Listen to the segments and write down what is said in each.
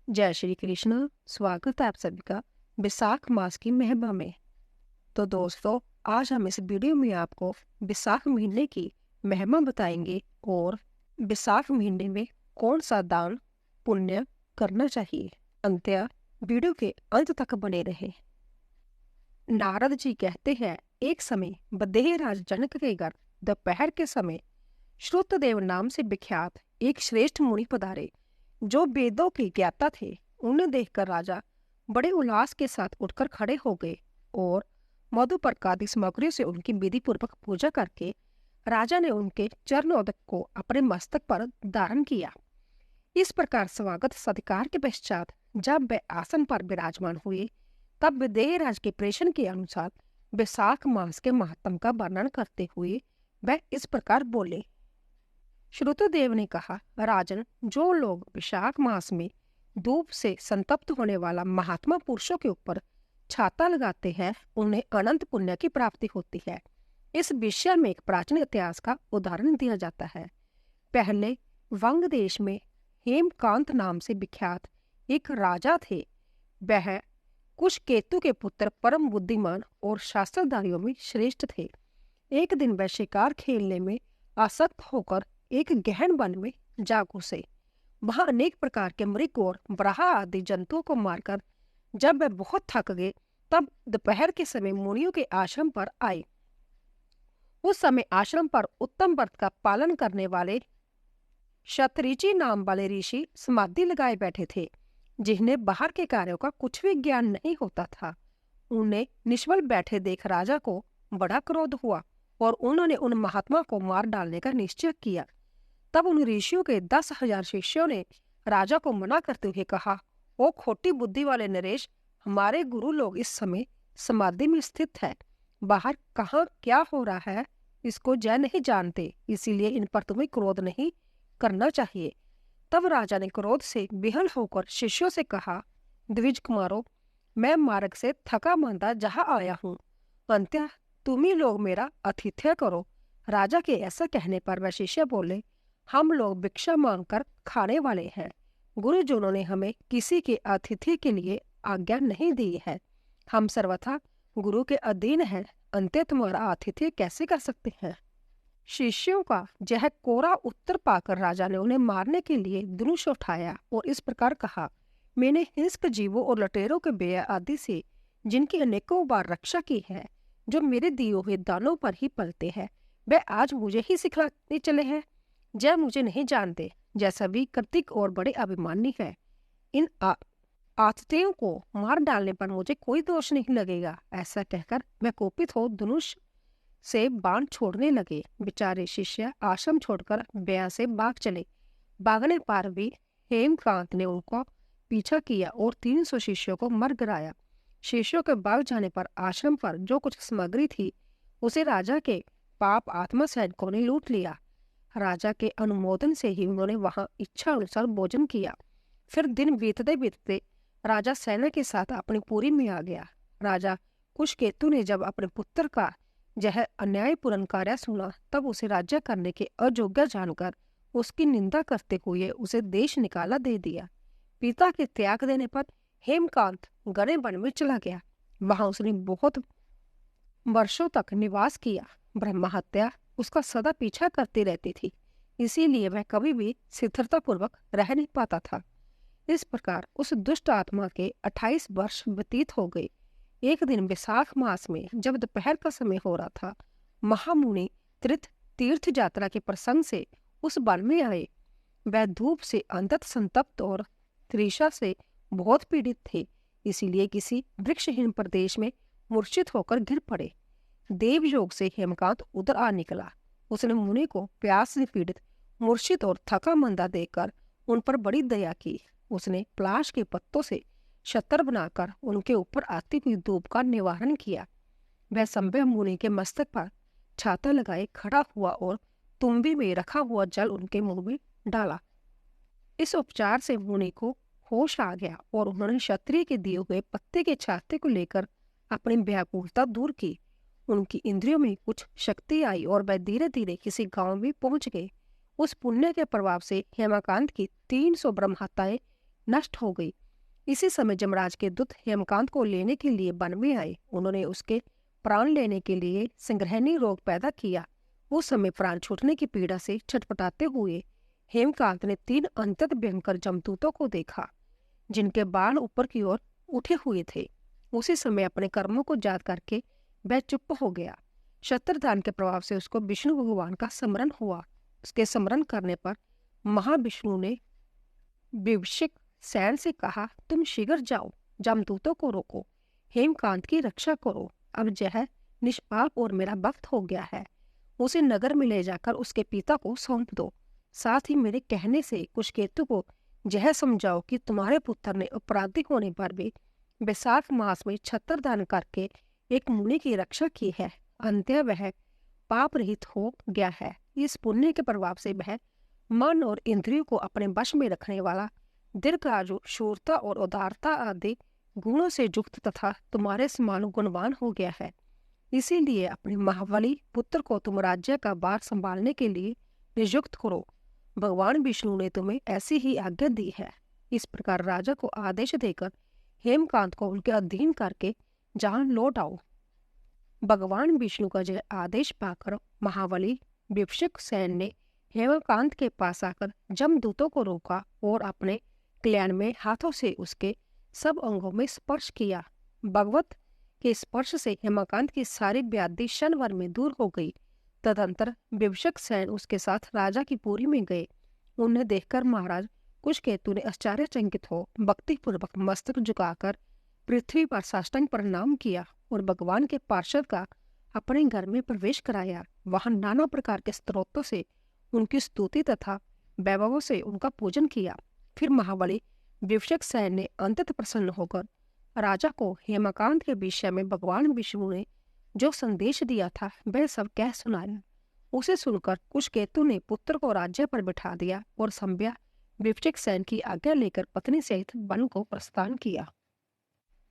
जय श्री कृष्ण। स्वागत है आप सभी का विशाख मास की महिमा में। तो दोस्तों, आज हम इस वीडियो में आपको विशाख महीने की महिमा बताएंगे और विशाख महीने में कौन सा दान पुण्य करना चाहिए। अंत्य वीडियो के अंत तक बने रहे। नारद जी कहते हैं, एक समय बदेह राज जनक के घर दोपहर के समय श्रुतदेव नाम से विख्यात एक श्रेष्ठ मुनि पधारे, जो वेदों के ज्ञाता थे। उन्हें देखकर राजा बड़े उल्लास के साथ उठकर खड़े हो गए और मधुपर्क आदि सामग्रियों से उनकी विधि पूर्वक पूजा करके राजा ने उनके चरणोदक को अपने मस्तक पर धारण किया। इस प्रकार स्वागत सत्कार के पश्चात जब वे आसन पर विराजमान हुए, तब विदेहराज के प्रेषण के अनुसार विशाख मास के महात्म का वर्णन करते हुए वह इस प्रकार बोले। श्रुतदेव ने कहा, राजन, जो लोग विशाख मास में धूप से संतप्त होने वाला महात्मा पुरुषों के ऊपर छाता लगाते हैं, उन्हें अनंत पुण्य की प्राप्ति होती है। इस विषय में एक प्राचीन इतिहास का उदाहरण दिया जाता है। पहले वंग देश में हेमकांत नाम से विख्यात एक राजा थे। वह कुशकेतु के पुत्र परम बुद्धिमान और शास्त्रधारियों में श्रेष्ठ थे। एक दिन वह शिकार खेलने में आसक्त होकर एक गहन वन में जा घुसे। वहां अनेक प्रकार के मृग और बराह आदि जंतुओं को मारकर जब वह बहुत थक गए, तब दोपहर के समय मुनियों के आश्रम पर आए। उस समय आश्रम पर उत्तम व्रत का पालन करने वाले शतऋषि नाम वाले ऋषि समाधि लगाए बैठे थे, जिन्हें बाहर के कार्यों का कुछ भी ज्ञान नहीं होता था। उन्हें निष्फल बैठे देख राजा को बड़ा क्रोध हुआ और उन्होंने उन महात्मा को मार डालने का निश्चय किया। तब उन ऋषियों के 10,000 शिष्यों ने राजा को मना करते हुए कहा, ओ खोटी बुद्धि वाले नरेश, हमारे गुरु लोग इस समय समाधि में स्थित है। बाहर कहाँ क्या हो रहा है इसको जय नहीं जानते, इसीलिए इन पर तुम्हें क्रोध नहीं करना चाहिए। तब राजा ने क्रोध से विहल होकर शिष्यों से कहा, द्विज कुमारों, मैं मार्ग से थका मांदा जहाँ आया हूँ, अंत्य तुम ही लोग मेरा आतिथ्य करो। राजा के ऐसा कहने पर वह शिष्य बोले, हम लोग भिक्षा मांगकर खाने वाले हैं। गुरुजनों ने हमें किसी के आतिथ्य के लिए आज्ञा नहीं दी है। हम सर्वथा गुरु के अधीन हैं, अंत्य तुम्हारा आतिथ्य कैसे कर सकते हैं। शिष्यों का यह कोरा उत्तर पाकर राजा ने उन्हें मारने के लिए धनुष उठाया और इस प्रकार कहा, मैंने हिंस्र जीवों और लटेरों के बेया आदि से जिनकी अनेकों बार रक्षा की है, जो मेरे दिए हुए दानों पर ही पलते हैं, वे आज मुझे ही सिखलाने चले हैं। जय मुझे नहीं जानते, जैसा भी कृतिक और बड़े अभिमानी है। इन आतिथ्यों को मार डालने पर मुझे कोई दोष नहीं लगेगा। ऐसा कहकर वह कोपित हो धनुष से बाण छोड़ने लगे। बेचारे शिष्य आश्रम छोड़कर बेया से भाग चले। भागने पर भी हेमकांत ने उनको पीछा किया और 300 शिष्यों को मर गिराया। शिष्यों के भाग जाने पर आश्रम पर जो कुछ सामग्री थी, उसे राजा के पाप आत्मा सैनिकों ने लूट लिया। राजा के अनुमोदन से ही उन्होंने वहां इच्छा अनुसार भोजन किया। फिर दिन बीतते बीतते राजा सेना के साथ अपनी पुरी में आ गया। राजा कुशकेतु ने जब अपने पुत्र का यह अन्यायपूर्ण कार्य सुना, तब उसे राज्य करने के अयोग्य जानकर उसकी निंदा करते हुए उसे देश निकाला दे दिया। पिता के त्याग देने पर हेमकांत घने वन में चला गया। वहां उसने बहुत वर्षों तक निवास किया। ब्रह्म हत्या उसका सदा पीछा करती रहती थी, इसीलिए वह कभी भी स्थिरता पूर्वक रह नहीं पाता था। इस प्रकार उस दुष्ट आत्मा के 28 वर्ष व्यतीत हो गए। एक दिन विशाख मास में जब दोपहर का समय हो रहा था, महामुनि तीर्थ यात्रा के प्रसंग से उस वन में आए। वह धूप से अंतत संतप्त और तृषा से बहुत पीड़ित थे, इसीलिए किसी वृक्षहीन प्रदेश में मूर्छित होकर गिर पड़े। देवयोग से हेमकांत उधर आ निकला। उसने मुनि को प्यास से पीड़ित, मूर्छित और थका मंदा देखकर उन पर बड़ी दया की। उसने पलाश के पत्तों से छत्र बनाकर उनके ऊपर आती हुई धूप का निवारण किया। वह संभव मुनि के मस्तक पर छाता लगाए खड़ा हुआ और तुम्बी में रखा हुआ जल उनके मुंह में डाला। इस उपचार से मुनि को होश आ गया और उन्होंने क्षत्रिय के दिए हुए पत्ते के छाते को लेकर अपनी व्याकुलता दूर की। उनकी इंद्रियों में कुछ शक्ति आई और वह धीरे धीरे किसी गांव में पहुंच गए। उस पुण्य के प्रभाव से हेमाकांत की 300 ब्रह्महत्याएं नष्ट हो गई। इसी समय यमराज के दूत हेमकांत को लेने के लिए वन में आए। उन्होंने उसके प्राण लेने के लिए संग्रहणी रोग पैदा किया। उस समय प्राण छूटने की पीड़ा से छटपटाते हुए हेमकांत ने 3 अत्यंत भयंकर जमदूतों को देखा, जिनके बाल ऊपर की ओर उठे हुए थे। उसी समय अपने कर्मों को याद करके वह चुप हो गया। शत्रदान के प्रभाव से उसको विष्णु भगवान का स्मरण हुआ। उसके स्मरण करने पर महाविष्णु ने विभीषिक सैन से कहा, तुम शीघ्र जाओ, जमदूतों को रोको, हेमकांत की रक्षा करो। अब यह निष्पाप और मेरा भक्त हो गया है। उसे नगर में ले जाकर उसके पिता को सौंप दो। साथ ही मेरे कहने से कुशकेतु को यह समझाओ कि तुम्हारे पुत्र ने अपराधी होने पर भी वैशाख मास में छत्रदान करके एक मुनि की रक्षा की है। अंत्य वह पाप रहित हो गया है। इस पुण्य के प्रभाव से वह मन और इंद्रियों को अपने वश में रखने वाला, दीर्घायु, शूरता और उदारता आदि गुणों से युक्त तथा तुम्हारे समान गुणवान हो गया है। इसीलिए अपने महाबली पुत्र को तुम राज्य का भार संभालने के लिए नियुक्त करो। भगवान विष्णु ने तुम्हें ऐसी ही आज्ञा दी है। इस प्रकार राजा को आदेश देकर हेमकांत को उनके अधीन करके जहां लौट आओ। भगवान विष्णु का यह आदेश पाकर महाबली विभीषिक सैन ने हेमकांत के पास आकर जमदूतों को रोका और अपने कल्याण में हाथों से उसके सब अंगों में स्पर्श किया। भगवत के स्पर्श से हेमकांत की सारी व्याधि क्षण भर में दूर हो गई। तदंतर विभीषिक सैन उसके साथ राजा की पुरी में गए। उन्हें देखकर महाराज कुशकेतु ने आश्चर्यचकित हो भक्तिपूर्वक मस्तक झुकाकर पृथ्वी पर साष्टांग प्रणाम किया और भगवान के पार्षद का अपने घर में प्रवेश कराया। वहां नाना प्रकार के स्तोत्रों से उनकी स्तुति तथा वैभवों से उनका पूजन किया। फिर महाबली विभीषिक सैन ने अंततः प्रसन्न होकर राजा को हेमकांत के विषय में भगवान विष्णु ने जो संदेश दिया था वह सब कह सुनाया। उसे सुनकर कुशकेतु ने पुत्र को राज्य पर बिठा दिया और संध्या विभीषिक सैन की आज्ञा लेकर पत्नी सहित वन को प्रस्थान किया।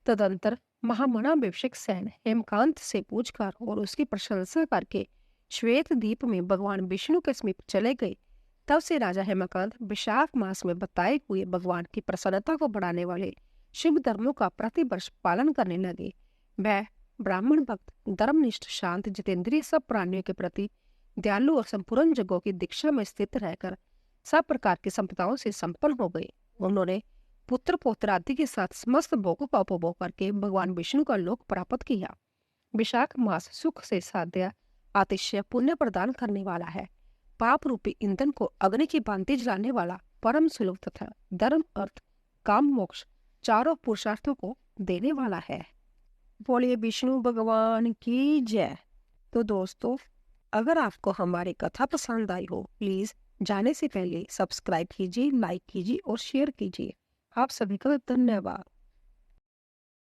तदंतर महामना विभीषिक सैन हेमकांत से पूछकर और उसकी प्रशंसा करके श्वेत द्वीप में भगवान विष्णु के समीप चले गए। तब से राजा हेमकांत वैशाख मास में बताए हुए भगवान की प्रसन्नता को बढ़ाने वाले शुभ धर्मों का प्रतिवर्ष पालन करने लगे। वह ब्राह्मण भक्त, धर्मनिष्ठ, शांत, जितेंद्रिय, सब प्राणियों के प्रति दयालु और संपूर्ण जगहों की दीक्षा में स्थित रहकर सब प्रकार की संपदाओं से संपन्न हो गए। उन्होंने पुत्र पौत्र आदि के साथ समस्त भोगों का उपभोग करके भगवान विष्णु का लोक प्राप्त किया। वैशाख मास सुख से साध्य, आतिश्य, पुण्य प्रदान करने वाला है। पाप रूपी ईंधन को अग्नि की भांति जलाने वाला, परम सुलभ तथा धर्म, अर्थ, काम, मोक्ष चारों पुरुषार्थों को देने वाला है। बोलिए विष्णु भगवान की जय। तो दोस्तों, अगर आपको हमारी कथा पसंद आई हो, प्लीज जाने से पहले सब्सक्राइब कीजिए, लाइक कीजिए और शेयर कीजिए। आप सभी का धन्यवाद।